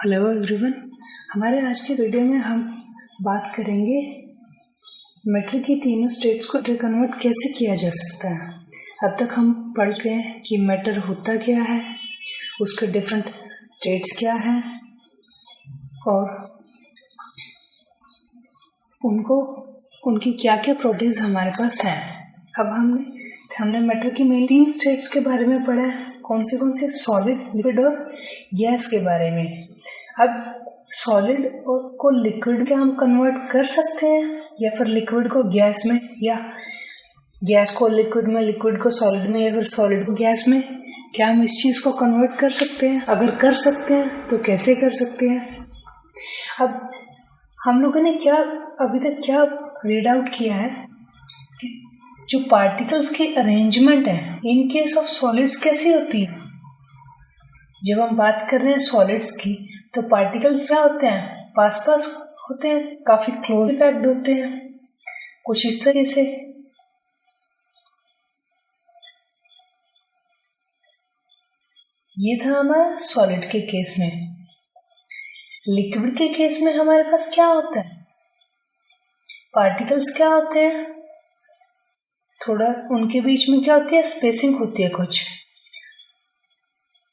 Hello everyone. हमारे आज के वीडियो में हम बात करेंगे मैटर की तीनों स्टेट्स को कन्वर्ट कैसे किया जा सकता है। अब तक हम पढ़ गए कि मैटर होता क्या है, उसके डिफरेंट स्टेट्स क्या हैं और उनकी क्या क्या प्रॉपर्टीज हमारे पास हैं। अब हमने मैटर की मेन 3 स्टेट्स के बारे में पढ़ा है। कौन से सॉलिड, लिक्विड और गैस के बारे में। अब सॉलिड को लिक्विड में हम कन्वर्ट कर सकते हैं या फिर लिक्विड को गैस में, या गैस को लिक्विड में, लिक्विड को सॉलिड में, या फिर सॉलिड को गैस में। क्या हम इस चीज़ को कन्वर्ट कर सकते हैं? अगर कर सकते हैं तो कैसे कर सकते हैं? अब हम लोगों ने अभी तक क्या रीड आउट किया है कि जो पार्टिकल्स की अरेंजमेंट है इन केस ऑफ सॉलिड्स कैसी होती है। जब हम बात कर रहे हैं सॉलिड्स की तो पार्टिकल्स क्या होते हैं, पास पास होते हैं, काफी क्लोज पैक्ड होते हैं, कुछ इस तरह से। ये था हमारा सॉलिड के केस में। लिक्विड के केस में हमारे पास क्या होता है, पार्टिकल्स क्या होते हैं, थोड़ा उनके बीच में क्या होती है, स्पेसिंग होती है कुछ।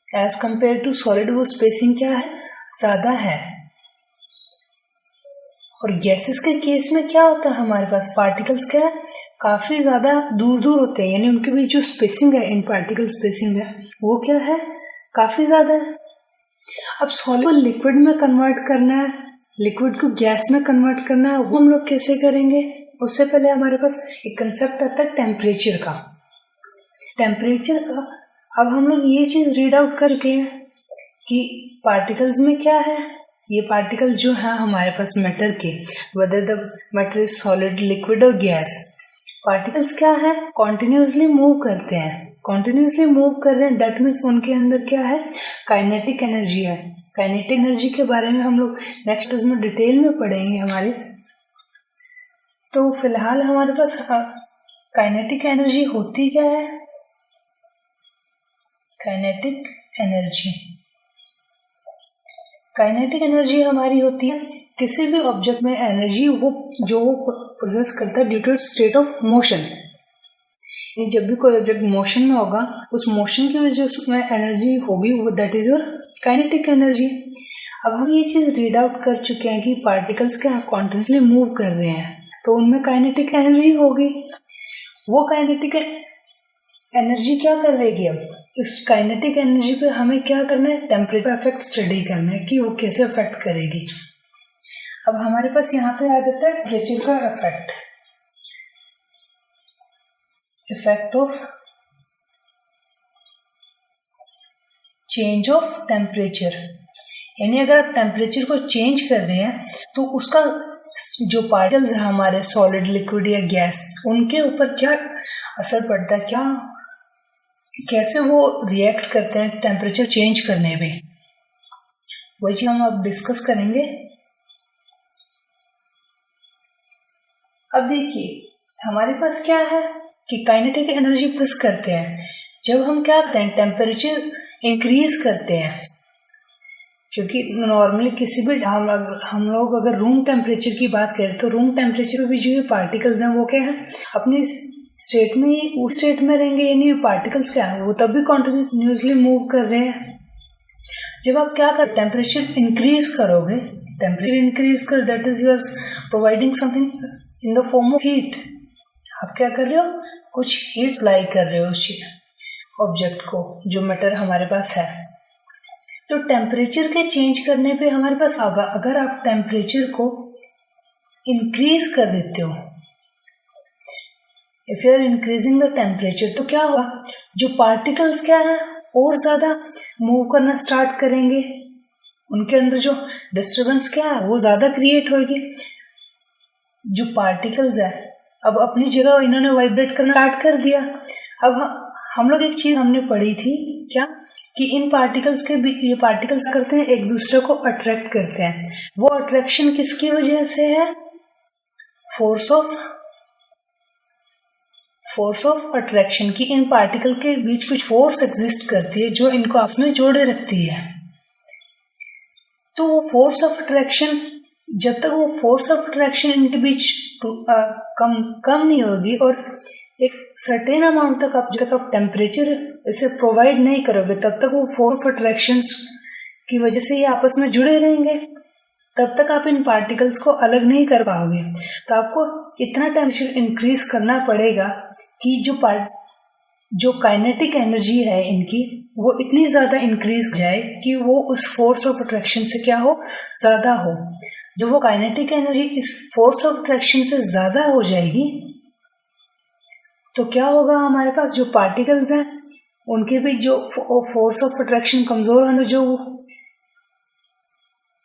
एज कंपेयर टू सॉलिड वो स्पेसिंग क्या है, ज्यादा है। और गैसेस के केस में क्या होता है, हमारे पास पार्टिकल्स क्या है, काफी ज्यादा दूर दूर होते हैं, यानी उनके बीच जो स्पेसिंग है, इन पार्टिकल स्पेसिंग है, वो क्या है, काफी ज्यादा है। अब सॉलिड को लिक्विड में कन्वर्ट करना है, लिक्विड को गैस में कन्वर्ट करना है, वो हम लोग कैसे करेंगे। उससे पहले हमारे पास एक कंसेप्ट आता है टेम्परेचर का। टेम्परेचर का अब हम लोग ये चीज रीड आउट करके हैं कि पार्टिकल्स में क्या है। ये पार्टिकल जो है हमारे पास मैटर के, whether the matter is solid, liquid और गैस, पार्टिकल्स क्या है, कॉन्टिन्यूसली मूव करते हैं। कॉन्टिन्यूसली मूव कर रहे हैं, दैट मीन्स उनके अंदर क्या है, काइनेटिक एनर्जी है। काइनेटिक एनर्जी के बारे में हम लोग नेक्स्ट में डिटेल में पढ़ेंगे हमारे। तो फिलहाल हमारे पास काइनेटिक एनर्जी होती क्या है, काइनेटिक एनर्जी हमारी होती है किसी भी ऑब्जेक्ट में एनर्जी वो पोजेस करता है due to state of motion. जब भी कोई ऑब्जेक्ट मोशन में होगा, उस मोशन की वजह से उसमें एनर्जी होगी, वो that is your kinetic energy. अब हम ये चीज रीड आउट कर चुके हैं कि पार्टिकल्स क्या कॉन्टिन्यूसली मूव कर रहे हैं, तो उनमें काइनेटिक एनर्जी होगी। वो काइनेटिक एनर्जी क्या कर रहेगी, अब इस काइनेटिक एनर्जी पे हमें क्या करना है, टेम्परेचर इफेक्ट स्टडी करना है कि वो कैसे इफेक्ट करेगी। अब हमारे पास यहाँ पे आ जाता है टेम्परेचर का effect of change of temperature. यानी अगर आप टेम्परेचर को चेंज कर रहे हैं तो उसका जो पार्टिकल्स है हमारे सॉलिड, लिक्विड या गैस, उनके ऊपर क्या असर पड़ता है, कैसे वो रिएक्ट करते हैं टेम्परेचर चेंज करने में, वही चीज हम अब डिस्कस करेंगे। अब देखिए हमारे पास क्या है कि काइनेटिक एनर्जी प्लस करते हैं जब हम क्या करते हैं, टेम्परेचर इंक्रीज करते हैं। क्योंकि नॉर्मली किसी भी हम लोग अगर रूम टेम्परेचर की बात करें तो रूम टेम्परेचर पे भी जो पार्टिकल्स हैं वो क्या है, अपनी स्टेट में ही उस स्टेट में रहेंगे, यानी पार्टिकल्स क्या है, वो तब भी कॉन्टिन्यूसली मूव कर रहे हैं। जब आप क्या कर टेम्परेचर इंक्रीज करोगे, टेम्परेचर इंक्रीज कर, that is your providing something in the form of heat. आप क्या कर रहे हो, कुछ हीट अप्लाई कर रहे हो उस ऑब्जेक्ट को, जो मैटर हमारे पास है। तो टेम्परेचर के चेंज करने पे हमारे पास आगा, अगर आप टेम्परेचर को इंक्रीज कर देते हो, if you are increasing the temperature, तो क्या होगा, जो पार्टिकल्स क्या है और ज्यादा मूव करना स्टार्ट करेंगे, उनके अंदर जो डिस्टर्बेंस क्या है वो ज्यादा क्रिएट होगी। जो पार्टिकल्स है अब अपनी जगह इन्होंने वाइब्रेट करना स्टार्ट कर दिया। अब हम लोग एक चीज हमने पढ़ी थी क्या, कि इन पार्टिकल्स के ये पार्टिकल्स करते हैं, एक दूसरे को अट्रैक्ट करते हैं। वो अट्रैक्शन किसकी वजह से है, फोर्स ऑफ अट्रैक्शन की। इन पार्टिकल के बीच कुछ फोर्स एग्जिस्ट करती है जो इनको आपस में जोड़े रखती है। तो वो फोर्स ऑफ अट्रैक्शन, जब तक वो फोर्स ऑफ अट्रैक्शन इनके बीच कम नहीं होगी और एक सर्टेन अमाउंट तक जब तक आप टेम्परेचर इसे प्रोवाइड नहीं करोगे, तब तक वो फोर्स ऑफ अट्रैक्शंस की वजह से ये आपस में जुड़े रहेंगे, तब तक आप इन पार्टिकल्स को अलग नहीं कर पाओगे। तो आपको इतना टेम्परेचर इंक्रीज करना पड़ेगा कि जो काइनेटिक एनर्जी है इनकी वो इतनी ज़्यादा इंक्रीज जाए कि वो उस फोर्स ऑफ अट्रैक्शन से क्या हो, ज़्यादा हो। जब वो काइनेटिक एनर्जी इस फोर्स ऑफ अट्रैक्शन से ज़्यादा हो जाएगी तो क्या होगा, हमारे पास जो पार्टिकल्स हैं उनके भी जो फोर्स ऑफ अट्रैक्शन कमज़ोर होने, जो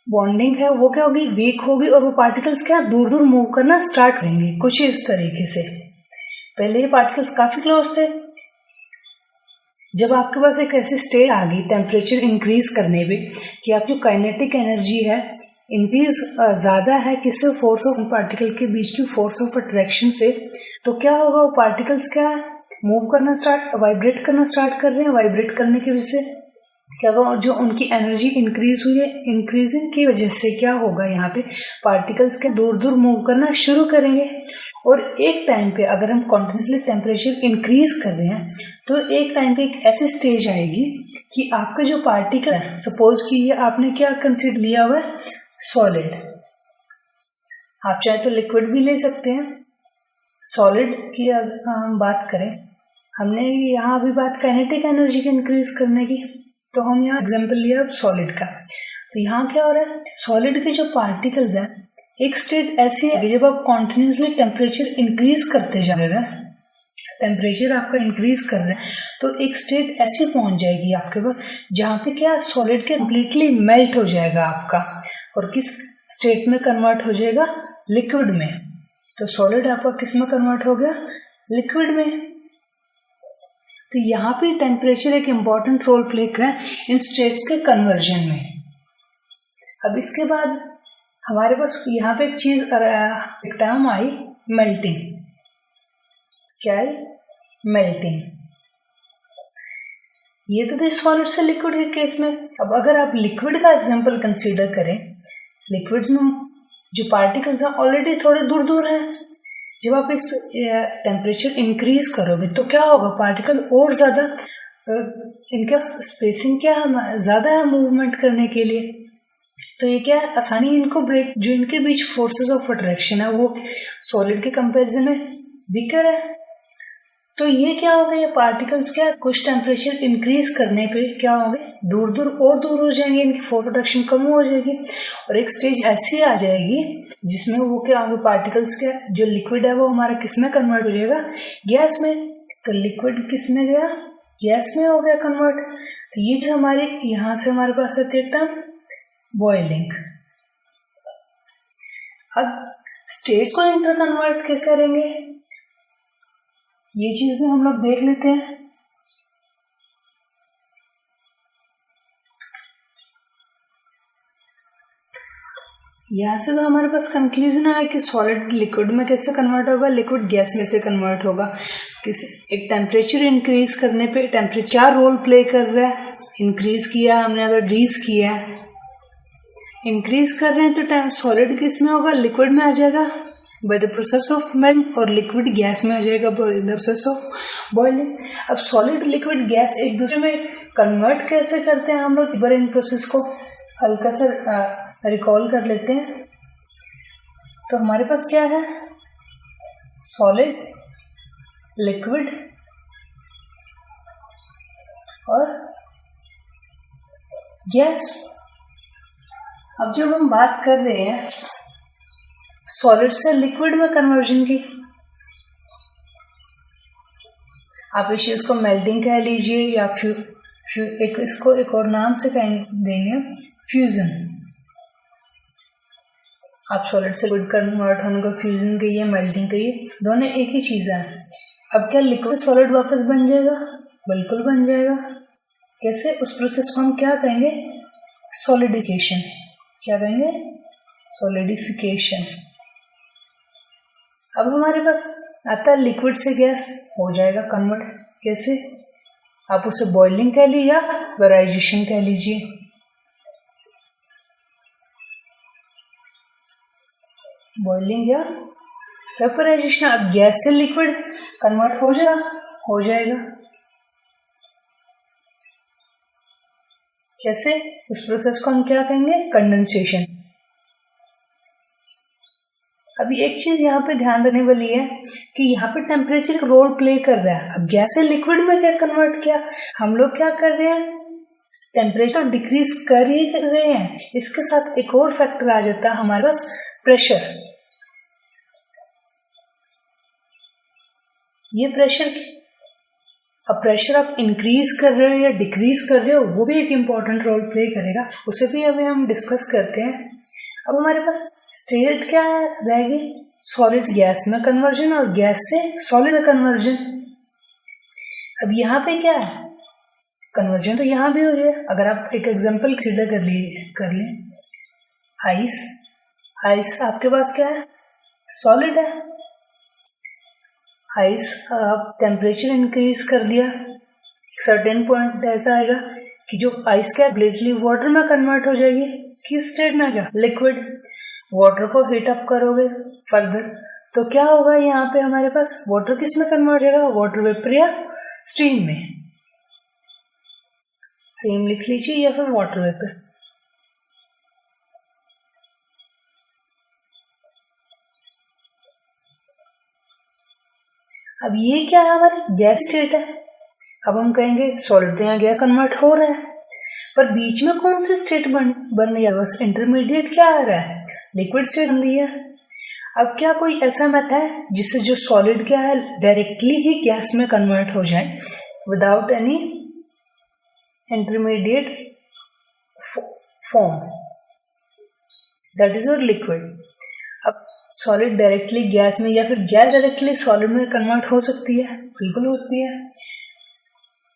बॉन्डिंग है वो क्या होगी, वीक होगी, और वो पार्टिकल्स क्या दूर दूर मूव करना स्टार्ट करेंगे कुछ इस तरीके से। पहले ये पार्टिकल्स काफ़ी क्लोज थे, जब आपके पास एक ऐसी स्टेट आ गई टेम्परेचर इंक्रीज करने पे कि आपकी जो काइनेटिक एनर्जी है इंक्रीज ज़्यादा है किससे, फोर्स ऑफ पार्टिकल के बीच की फोर्स ऑफ अट्रैक्शन से, तो क्या होगा, वो पार्टिकल्स क्या मूव करना वाइब्रेट करना स्टार्ट कर रहे हैं। वाइब्रेट करने की वजह से क्या होगा, जो उनकी एनर्जी इंक्रीज हुई है, इंक्रीजिंग की वजह से क्या होगा, यहाँ पे पार्टिकल्स के दूर दूर मूव करना शुरू करेंगे। और एक टाइम पे अगर हम कॉन्टिन्यूसली टेम्परेचर इंक्रीज कर रहे हैं तो एक टाइम पे एक ऐसी स्टेज आएगी कि आपका जो पार्टिकल है, सपोज कि ये आपने क्या कंसीडर लिया हुआ है, सॉलिड, आप चाहे तो लिक्विड भी ले सकते हैं। सॉलिड की अगर हम बात करें, हमने यहाँ अभी बात काइनेटिक एनर्जी के इंक्रीज करने की, तो हम यहाँ एग्जांपल लिया अब सॉलिड का। तो यहाँ क्या हो रहा है, सॉलिड के जो पार्टिकल्स हैं, एक स्टेट ऐसी है कि जब आप कॉन्टिन्यूसली टेम्परेचर इंक्रीज करते जा रहे हैं, टेम्परेचर आपका इंक्रीज कर रहे हैं, तो एक स्टेट ऐसी पहुंच जाएगी आपके पास जहाँ पे क्या सॉलिड के कम्प्लीटली मेल्ट हो जाएगा आपका, और किस स्टेट में कन्वर्ट हो जाएगा, लिक्विड में। तो सॉलिड आपका किस में कन्वर्ट हो गया, लिक्विड में। तो यहाँ पे टेम्परेचर एक इम्पॉर्टेंट रोल प्ले कर रहा है इन स्टेट्स के कन्वर्जन में। अब इसके बाद हमारे पास यहाँ पे एक टर्म आई, मेल्टिंग। क्या है, मेल्टिंग। ये तो थे सॉलिड से लिक्विड के केस में। अब अगर आप लिक्विड का एग्जांपल कंसीडर करें, लिक्विड्स में जो पार्टिकल्स हैं ऑलरेडी थोड़े दूर दूर हैं, जब आप इस टेम्परेचर इंक्रीज करोगे तो क्या होगा, पार्टिकल और ज़्यादा इनका स्पेसिंग क्या है, ज़्यादा है मूवमेंट करने के लिए। तो ये क्या है, आसानी इनको ब्रेक, जो इनके बीच फोर्सेस ऑफ अट्रैक्शन है वो सॉलिड के कंपैरिजन में वीकर है। तो ये क्या होगा, ये पार्टिकल्स क्या कुछ टेम्परेचर इंक्रीज करने पे क्या होंगे, दूर दूर और दूर हो जाएंगे, इनकी फोर्स अट्रैक्शन कम हो जाएगी, और एक स्टेज ऐसी आ जाएगी जिसमें वो क्या होंगे, पार्टिकल्स क्या जो लिक्विड है वो हमारा किस में कन्वर्ट हो जाएगा, गैस में। तो लिक्विड किस में गया, गैस में हो गया कन्वर्ट। तो ये जो हमारे यहाँ से हमारे पास आती है टर्म बॉइलिंग। अब स्टेट को इंटर कन्वर्ट कैसे करेंगे, ये चीज भी हम लोग देख लेते हैं। यहाँ से तो हमारे पास कंक्लूजन है कि सॉलिड लिक्विड में कैसे कन्वर्ट होगा, लिक्विड गैस में से कन्वर्ट होगा। किस एक टेम्परेचर इंक्रीज करने पे टेम्परेचर क्या रोल प्ले कर रहा है, इंक्रीज किया हमने, अगर डिक्रीज किया है, इंक्रीज कर रहे हैं तो सॉलिड किस में होगा, लिक्विड में आ जाएगा by the process of melt, और लिक्विड गैस में आ जाएगा by the process of boiling. अब सॉलिड लिक्विड गैस एक दूसरे में कन्वर्ट कैसे करते हैं हम लोग, एक बार इन प्रोसेस को हल्का सा रिकॉल कर लेते हैं। तो हमारे पास क्या है, सॉलिड, लिक्विड और गैस। अब जब हम बात कर रहे हैं सॉलिड से लिक्विड में कन्वर्जन की, आप इस चीज को मेल्टिंग कह लीजिए या इसको एक और नाम से कह देंगे, फ्यूजन। आप सॉलिड से लिक्विड कन्वर्ट होने को फ्यूजन कहिए, मेल्टिंग कहिए, दोनों एक ही चीज है। अब क्या लिक्विड सॉलिड वापस बन जाएगा, बिल्कुल बन जाएगा। कैसे, उस प्रोसेस को हम क्या कहेंगे, सॉलिडिफिकेशन। क्या कहेंगे, सॉलिडिफिकेशन। अब हमारे पास आता है लिक्विड से गैस हो जाएगा कन्वर्ट। कैसे, आप उसे बॉइलिंग कह लीजिए या वेराइजेशन कह लीजिए। बॉइलिंग या वेपराइजेशन। अब गैस से लिक्विड कन्वर्ट हो जाएगा। कैसे? उस प्रोसेस को हम क्या कहेंगे? कंडेंसेशन। अभी एक चीज यहाँ पे ध्यान देने वाली है कि यहाँ पे टेम्परेचर एक रोल प्ले कर रहा है। अब गैस से लिक्विड में कैसे कन्वर्ट किया? हम लोग क्या कर रहे हैं? टेम्परेचर डिक्रीज कर ही कर रहे हैं। इसके साथ एक और फैक्टर आ जाता है हमारे पास, प्रेशर। ये प्रेशर, अब प्रेशर आप इंक्रीज कर रहे हो या डिक्रीज कर रहे हो, वो भी एक इम्पॉर्टेंट रोल प्ले करेगा। उसे भी अभी हम डिस्कस करते हैं। अब हमारे पास स्टेट क्या रहेगी? सॉलिड गैस में कन्वर्जन और गैस से सॉलिड में कन्वर्जन। अब यहाँ पे क्या है? कन्वर्जन तो यहाँ भी हो रही है। अगर आप एक एग्जांपल सीधा कर लें, आइस आपके पास क्या है? सॉलिड है। आइस आप टेम्परेचर इंक्रीज कर दिया, एक सर्टेन पॉइंट ऐसा आएगा कि जो आइस क्या डायरेक्टली वाटर में कन्वर्ट हो जाएगी। किस स्टेट में? क्या? लिक्विड। वाटर को हीट अप करोगे फर्दर तो क्या होगा? यहाँ पे हमारे पास वाटर किस में कन्वर्ट हो जाएगा? वाटर वेपर या स्टीम में। स्टीम लिख लीजिए या फिर वाटर वेपर। अब ये क्या है? हमारी गैस स्टेट है। अब हम कहेंगे सॉलिड तो यहाँ गैस कन्वर्ट हो रहा है, पर बीच में कौन सी स्टेट बन रही है? बस इंटरमीडिएट क्या आ रहा है? लिक्विड स्टेट बन रही है। अब क्या कोई ऐसा मेथड है जिससे जो सॉलिड क्या है डायरेक्टली ही गैस में कन्वर्ट हो जाए without any intermediate form? That is your liquid. अब सॉलिड डायरेक्टली गैस में या फिर गैस डायरेक्टली सॉलिड में कन्वर्ट हो सकती है? बिल्कुल होती है।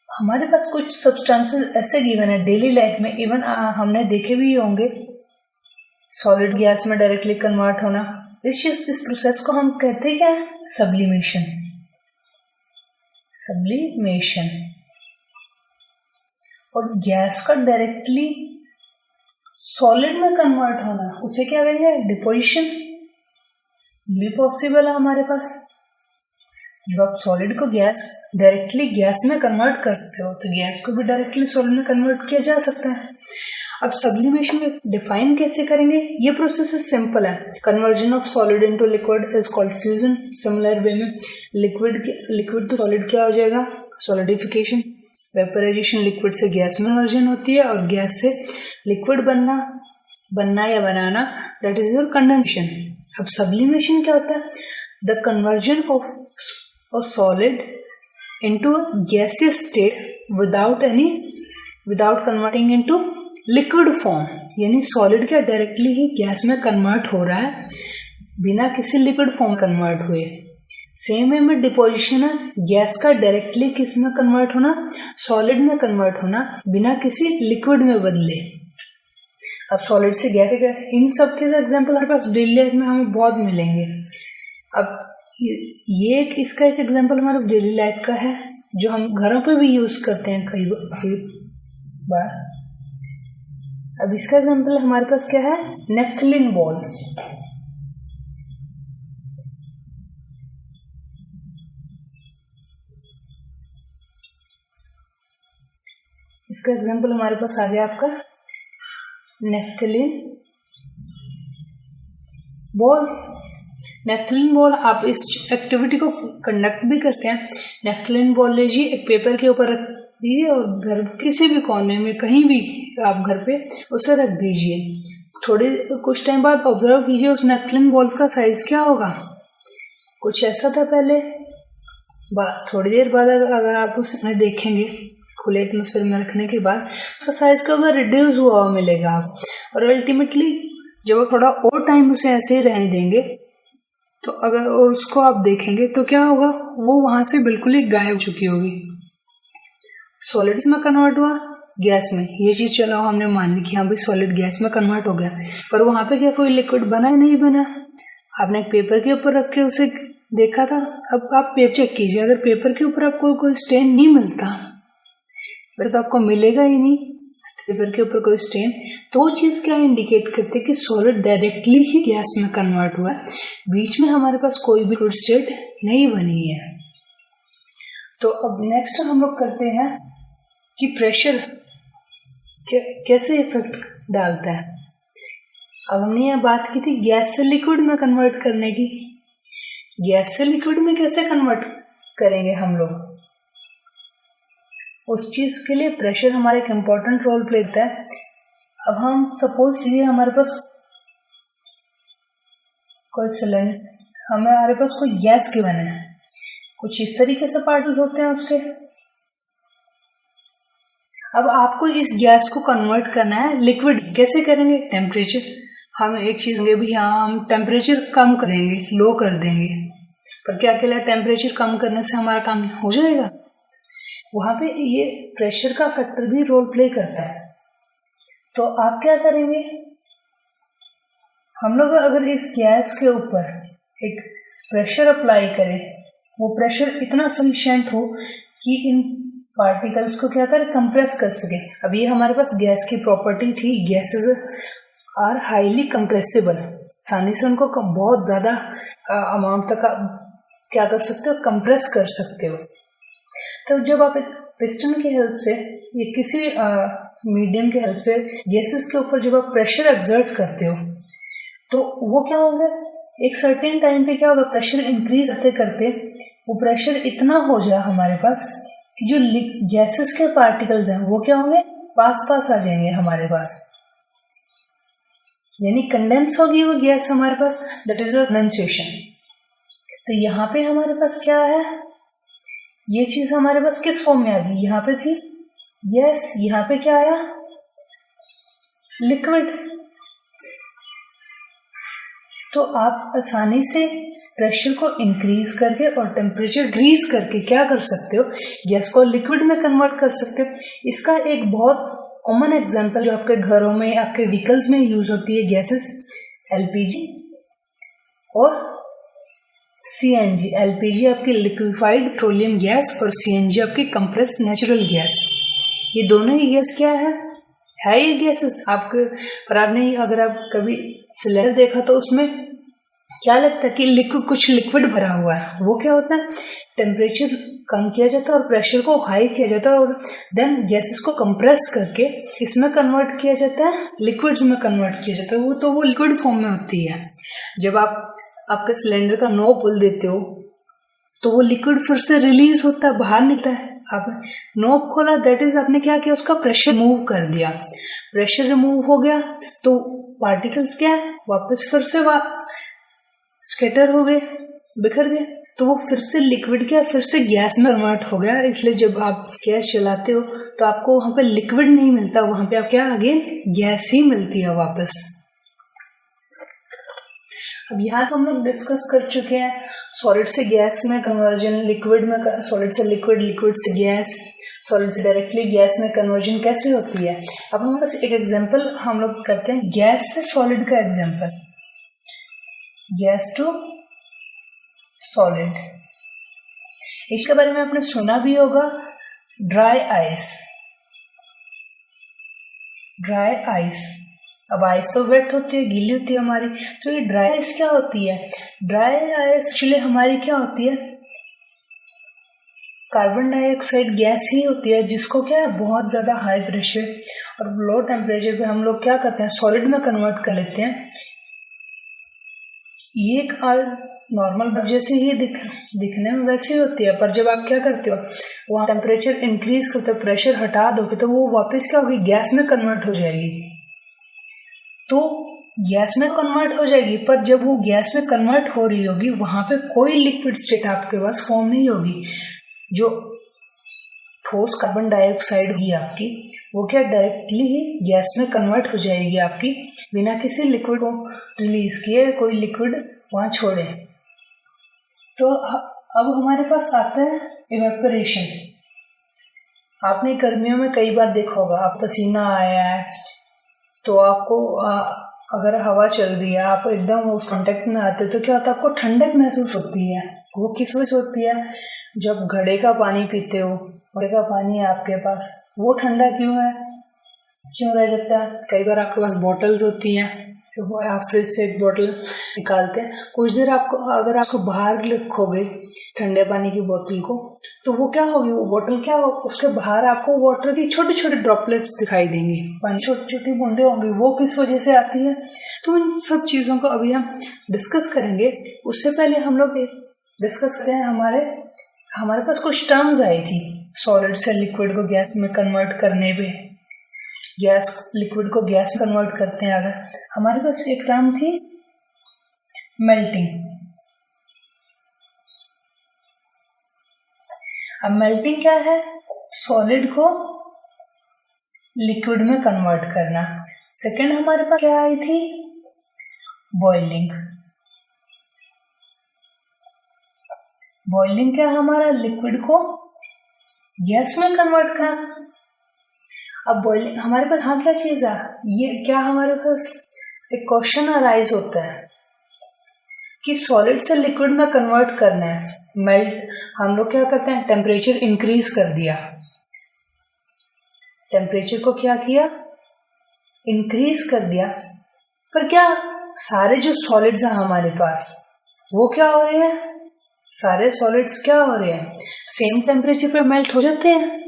हमारे पास कुछ सब्सटेंसेस ऐसे गिवन है डेली लाइफ में, इवन हमने देखे भी होंगे सॉलिड गैस में डायरेक्टली कन्वर्ट होना। इस प्रोसेस को हम कहते हैं क्या है? सब्लिमेशन। और गैस का डायरेक्टली सॉलिड में कन्वर्ट होना उसे क्या कहेंगे? डिपोजिशन। भी पॉसिबल है हमारे पास। जब आप सॉलिड को डायरेक्टली गैस में कन्वर्ट करते हो तो गैस को भी डायरेक्टली सॉलिड में कन्वर्ट किया जा सकता है। अब सब्लिमेशन में डिफाइन कैसे करेंगे? ये प्रोसेस सिंपल है। Conversion of solid into liquid is called fusion. Similar way में लिक्विड टू सॉलिड क्या हो जाएगा? सॉलिडिफिकेशन। वेपराइजेशन, लिक्विड से गैस में कन्वर्जन होती है और गैस से लिक्विड बनना या बनाना, दैट इज योर कंडेंसेशन। अब सब्लिमेशन क्या होता है? The conversion of a solid into a gaseous state without converting into liquid form. यानी सॉलिड क्या डायरेक्टली ही गैस में कन्वर्ट हो रहा है बिना किसी लिक्विड फॉर्म कन्वर्ट हुए। सेम वे में डिपोजिशन है, गैस का डायरेक्टली किस में कन्वर्ट होना? सॉलिड में कन्वर्ट होना बिना किसी लिक्विड में बदले। अब सॉलिड से गैस, इन सब के एग्जांपल हमारे पास डेली लाइफ में हमें बहुत मिलेंगे। अब ये इसका एक एग्जांपल हमारे डेली लाइफ का है जो हम घरों पे भी यूज करते हैं कई बार। अब इसका एग्जांपल हमारे पास क्या है? Naphthalene balls. इसका एग्जांपल हमारे पास आ गया आपका नेफ्थलीन बॉल्स। नेफ्थलीन बॉल, आप इस एक्टिविटी को कंडक्ट भी करते हैं। नेफ्थलीन बॉल लीजिए, एक पेपर के ऊपर रख दीजिए और घर किसी भी कोने में कहीं भी आप घर पे उसे रख दीजिए। कुछ टाइम बाद ऑब्जर्व कीजिए उस नेफ्थलीन बॉल का साइज क्या होगा। कुछ ऐसा था पहले, थोड़ी देर बाद अगर आप उसे देखेंगे खुले एटमोसफेयर में रखने के बाद उसका साइज का होगा रिड्यूस हुआ मिलेगा आप। और अल्टीमेटली जब आप थोड़ा और टाइम उसे ऐसे ही रहने देंगे तो अगर और उसको आप देखेंगे तो क्या होगा? वो वहां से बिल्कुल ही गायब हो चुकी होगी। सॉलिड्स में कन्वर्ट हुआ गैस में, ये चीज चलो हमने मान ली कि हाँ भाई सॉलिड गैस में कन्वर्ट हो गया, पर वहां पे क्या कोई लिक्विड बना ही नहीं बना। आपने एक पेपर के ऊपर रख के उसे देखा था। अब आप पेपर चेक कीजिए, अगर पेपर के ऊपर आपको कोई स्टेन नहीं मिलता तो आपको मिलेगा ही नहीं। पेपर के ऊपर कोई स्टेन, तो चीज़ क्या इंडिकेट करती है कि सॉलिड डायरेक्टली ही गैस में कन्वर्ट हुआ है, बीच में हमारे पास कोई भी लिक्विड स्टेट नहीं बनी है। तो अब नेक्स्ट हम लोग करते हैं कि प्रेशर कैसे इफेक्ट डालता है। अब हमने यह बात की थी गैस से लिक्विड में कन्वर्ट करने की। गैस से लिक्विड में कैसे कन्वर्ट करेंगे हम लोग, उस चीज़ के लिए प्रेशर हमारा एक इम्पॉर्टेंट रोल प्ले करता है। अब हम सपोज कीजिए हमारे पास कोई सिलेंडर, हमारे पास कोई गैस गिवन है, कुछ इस तरीके से पार्टिकल्स होते हैं उसके। अब आपको इस गैस को कन्वर्ट करना है लिक्विड, कैसे करेंगे, टेम्परेचर। हम एक चीज़ भी, हाँ हम टेम्परेचर कम करेंगे, लो कर देंगे, पर क्या अकेला टेम्परेचर कम करने से हमारा काम हो जाएगा, वहाँ पे ये प्रेशर का फैक्टर भी रोल प्ले करता है। तो आप क्या करेंगे, हम लोग अगर इस गैस के ऊपर एक प्रेशर अप्लाई करें, वो प्रेशर इतना सफिशिएंट हो कि इन पार्टिकल्स को क्या करे, कंप्रेस कर सके। अब ये हमारे पास गैस की प्रॉपर्टी थी, गैसेस आर हाईली कंप्रेसिबल, आसानी से उनको बहुत ज़्यादा अमाउंट तक क्या कर सकते हो, कंप्रेस कर सकते हो। तो जब आप एक पिस्टन की हेल्प से या किसी मीडियम की हेल्प से गैसेस के ऊपर जब आप प्रेशर एक्सर्ट करते हो, तो वो क्या होगा, एक सर्टेन टाइम पे क्या होगा, प्रेशर इंक्रीज करते करते वो प्रेशर इतना हो जाए हमारे पास कि जो गैसेस के पार्टिकल्स हैं वो क्या होंगे, पास पास आ जाएंगे हमारे पास, यानी कंडेंस होगी वो गैस हमारे पास, दैट इज कंडेंसेशन। तो यहाँ पे हमारे पास क्या है, ये चीज हमारे पास किस फॉर्म में आ गई, यहाँ पे थी गैस, यहाँ पे क्या आया, लिक्विड। तो आप आसानी से प्रेशर को इंक्रीज करके और टेम्परेचर डिक्रीज करके क्या कर सकते हो, गैस को लिक्विड में कन्वर्ट कर सकते हो। इसका एक बहुत कॉमन एग्जांपल जो आपके घरों में, आपके व्हीकल्स में यूज होती है गैसेस, एलपीजी और सीएनजी। एलपीजी आपकी लिक्विफाइड पेट्रोलियम गैस और सीएनजी आपकी कंप्रेस्ड नेचुरल गैस। ये दोनों ही गैस क्या है ये गैसेस आपके। पर आपने अगर आप कभी सिलेंडर देखा तो उसमें क्या लगता है कि कुछ लिक्विड भरा हुआ है, वो क्या होता है, टेम्परेचर कम किया जाता है और प्रेशर को हाई किया जाता है और देन गैसेस को कंप्रेस करके इसमें कन्वर्ट किया जाता है, लिक्विड्स में कन्वर्ट किया जाता है। वो लिक्विड फॉर्म में होती है। जब आप आपके सिलेंडर का नॉब खोल देते हो तो वो लिक्विड फिर से रिलीज होता है, बाहर निकलता है। आप नॉब खोला, दैट इज आपने क्या किया, उसका प्रेशर रिमूव कर दिया। प्रेशर रिमूव हो गया तो पार्टिकल्स क्या है, वापस फिर से स्कैटर हो गए, बिखर गए, तो वो फिर से लिक्विड क्या, फिर से गैस में कन्वर्ट हो गया। इसलिए जब आप गैस चलाते हो तो आपको वहां पे लिक्विड नहीं मिलता, वहां पे आप क्या, अगेन गैस ही मिलती है वापस। अब यहाँ तो हम लोग डिस्कस कर चुके हैं सॉलिड से गैस में कन्वर्जन, लिक्विड में सॉलिड से लिक्विड, लिक्विड से गैस, सॉलिड से डायरेक्टली गैस में कन्वर्जन कैसे होती है। अब हमारे पास एक एग्जांपल हम लोग करते हैं गैस से सॉलिड का एग्जांपल, गैस टू सॉलिड। इसके बारे में आपने सुना भी होगा, ड्राई आइस। ड्राई आइस, अब आइस तो वेट होती है, गीली होती है हमारी, तो ये ड्राई आइस क्या होती है, ड्राई आइस एक्चुअली हमारी क्या होती है, कार्बन डाइऑक्साइड गैस ही होती है, जिसको क्या है, बहुत ज़्यादा हाई प्रेशर और लो टेम्परेचर पे हम लोग क्या करते हैं, सॉलिड में कन्वर्ट कर लेते हैं। ये नॉर्मल जैसे ही दिखने में वैसे ही होती है, पर जब आप क्या करते हो, वहाँ टेम्परेचर इंक्रीज करते हो, प्रेशर हटा दोगे तो वो वापस क्या होगी, गैस में कन्वर्ट हो जाएगी। तो गैस में कन्वर्ट हो जाएगी, पर जब वो गैस में कन्वर्ट हो रही होगी वहां पे कोई लिक्विड स्टेट आपके पास फॉर्म नहीं होगी। जो ठोस कार्बन डाइऑक्साइड होगी आपकी, वो क्या डायरेक्टली ही गैस में कन्वर्ट हो जाएगी आपकी, बिना किसी लिक्विड को रिलीज किए, कोई लिक्विड वहां छोड़े। तो अब हमारे पास आता है इवेपोरेशन। आपने गर्मियों में कई बार देखा होगा, आप पसीना आया है तो आपको अगर हवा चल रही है, आप एकदम उस कांटेक्ट में आते हो तो क्या होता है, आपको ठंडक महसूस होती है। वो किस वजह से होती है, जब घड़े का पानी पीते हो, घड़े का पानी है आपके पास, वो ठंडा क्यों है, क्यों रह जाता है? कई बार आपके पास बॉटल्स होती हैं, तो वो आप फ्रिज से एक बॉटल निकालते हैं, कुछ देर आपको अगर आपको बाहर रखोगे ठंडे पानी की बोतल को, तो वो क्या होगी, वो बोतल क्या हो, उसके बाहर आपको वाटर की छोटे छोटे ड्रॉपलेट्स दिखाई देंगी, पानी छोटी छोटी बूंदे होंगी, वो किस वजह से आती है? तो इन सब चीज़ों को अभी हम डिस्कस करेंगे। उससे पहले हम लोग डिस्कस करते हैं, हमारे पास कुछ टर्म्स आई थी सॉलिड से लिक्विड को गैस में कन्वर्ट करने पे, लिक्विड को गैस में कन्वर्ट करते हैं। अगर हमारे पास एक टर्म थी मेल्टिंग। अब मेल्टिंग क्या है? सॉलिड को लिक्विड में कन्वर्ट करना। सेकंड हमारे पास क्या आई थी? बॉइलिंग। बॉइलिंग क्या है? हमारा लिक्विड को गैस में कन्वर्ट करना। अब बॉइलिंग हमारे पास हाँ क्या चीज है ये, क्या हमारे पास एक क्वेश्चन अराइज होता है कि सॉलिड से लिक्विड में कन्वर्ट करना है, मेल्ट। हम लोग क्या करते हैं, टेम्परेचर इंक्रीज कर दिया, टेम्परेचर को क्या किया, इंक्रीज कर दिया। पर क्या सारे जो सॉलिड्स हैं हमारे पास वो क्या हो रहे हैं? सारे सॉलिड्स क्या हो रहे हैं? सेम टेम्परेचर पे मेल्ट हो जाते हैं।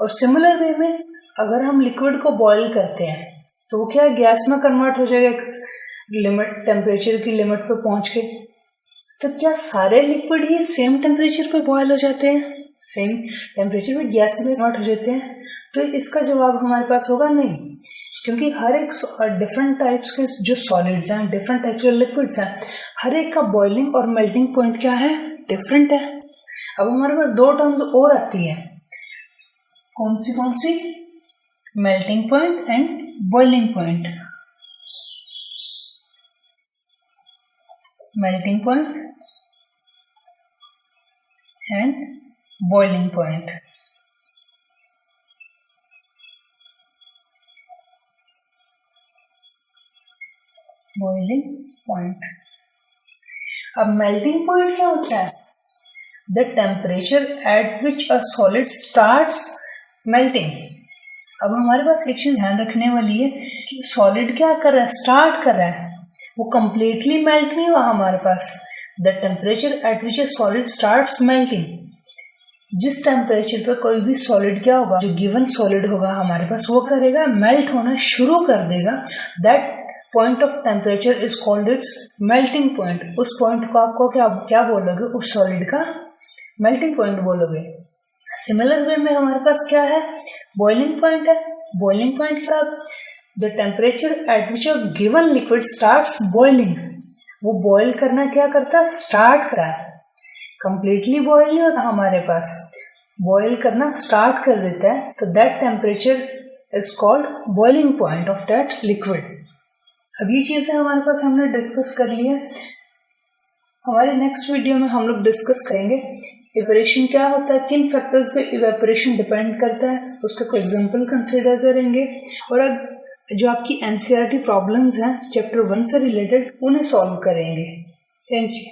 और सिमिलर वे में अगर हम लिक्विड को बॉईल करते हैं तो वो क्या गैस में कन्वर्ट हो जाएगा लिमिट, टेम्परेचर की लिमिट पे पहुंच के। तो क्या सारे लिक्विड ही सेम टेम्परेचर पे बॉईल हो जाते हैं, सेम टेम्परेचर पे गैस में कन्वर्ट हो जाते हैं? तो इसका जवाब हमारे पास होगा नहीं, क्योंकि हर एक डिफरेंट टाइप्स के जो सॉलिड्स हैं, डिफरेंट टाइप्स के लिक्विड्स हैं, हर एक का बॉइलिंग और मेल्टिंग पॉइंट क्या है, डिफरेंट है। अब हमारे पास दो टर्म्स और आती है, कौन सी? Melting point and boiling point. Melting point and boiling point. Boiling point. अब मेल्टिंग पॉइंट क्या होता है? The temperature at which a solid starts melting. अब हमारे पास एक चीज ध्यान रखने वाली है कि सॉलिड क्या कर रहा है, स्टार्ट कर रहा है, वो कंप्लीटली मेल्ट नहीं हुआ हमारे पास। The temperature at which a solid starts melting, जिस टेम्परेचर पर कोई भी सॉलिड क्या होगा, जो गिवन सॉलिड होगा हमारे पास, वो करेगा मेल्ट होना शुरू कर देगा। That point of temperature is called its melting point. उस पॉइंट को आपको क्या बोलोगे? उस सॉलिड का मेल्टिंग पॉइंट बोलोगे। सिमिलर वे में हमारे पास क्या है, बॉइलिंग पॉइंट है। बॉइलिंग पॉइंट का the temperature at which a given liquid starts boiling, वो बॉइल करना क्या करता है, स्टार्ट करा है। कंप्लीटली बॉइल नहीं होता हमारे पास, बॉइल करना स्टार्ट कर देता है। तो that temperature is called boiling point of that liquid. अब ये चीजें हमारे पास हमने डिस्कस कर ली है। हमारे नेक्स्ट वीडियो में हम लोग डिस्कस करेंगे इवेपोरेशन क्या होता है, किन फैक्टर्स पे इवेपोरेशन डिपेंड करता है, उसका कोई एग्जांपल कंसिडर करेंगे, और अब जो आपकी एनसीईआरटी प्रॉब्लम्स हैं चैप्टर 1 से रिलेटेड उन्हें सॉल्व करेंगे। Thank you.